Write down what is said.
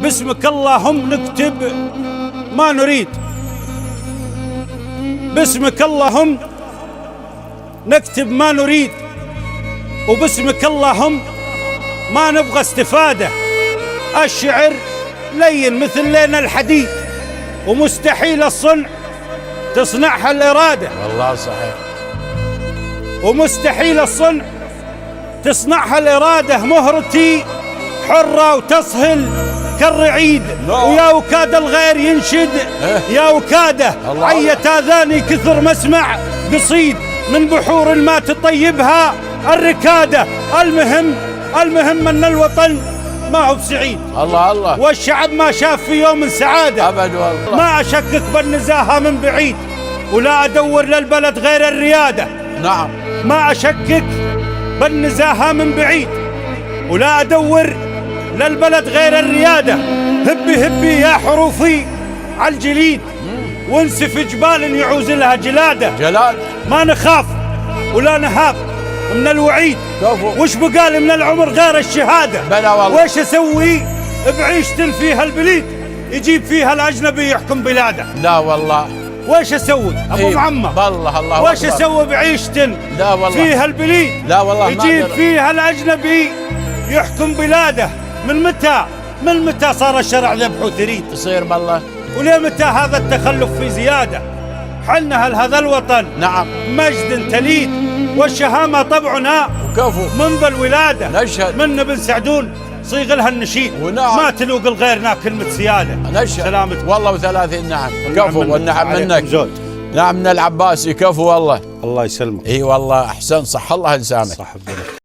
باسمك اللهم نكتب ما نريد، باسمك اللهم نكتب ما نريد، وباسمك اللهم ما نبغى استفادة. الشعر لين مثل لين الحديد، ومستحيل الصنع تصنعها الإرادة. والله صحيح. ومستحيل الصنع تصنعها الإرادة. مهرتي حرة وتصهل كالرعيد، ويا وكاد الغير ينشد يا وكاده. عيت آذاني كثر مسمع قصيد، من بحور الماء تطيبها الركادة. المهم أن الوطن ما هو بسعيد. الله الله. والشعب ما شاف في يوم سعادة أبد والله. ما أشكك بالنزاهة من بعيد، ولا أدور للبلد غير الريادة. نعم. ما أشكك بالنزاهة من بعيد، ولا أدور للبلد غير الريادة. هبي هبي يا حروفي على الجليد، وانسف جبال يعوز لها جلادة. جلاد. ما نخاف ولا نهاب من الوعيد، وش بقال من العمر غير الشهادة. بلا والله. وش أسوي بعيشة فيها البليد يجيب فيها الأجنبي يحكم بلاده. لا والله. وش أسوي أبو معمر؟ والله الله. وش أسوي بعيشة لا والله فيها البليد؟ لا والله يجيب فيها الأجنبي يحكم بلاده. من متى صار الشرع ذبح وثريد؟ يصير بالله. وليه متى هذا التخلف في زيادة؟ حلنا هل هذا الوطن نعم مجد تليد، والشهامة طبعنا وكفو منذ الولادة. نشهد من ابن سعدون صيغ لها النشيد، ونعم. ما تلوق الغيرنا كلمة سيادة. نشهد سلامتك. والله و30 نعم. كفو والنعم منك. زود. نعم من العباسي. كفو والله. الله يسلمك. اي والله احسن. صح الله لسانك. صح.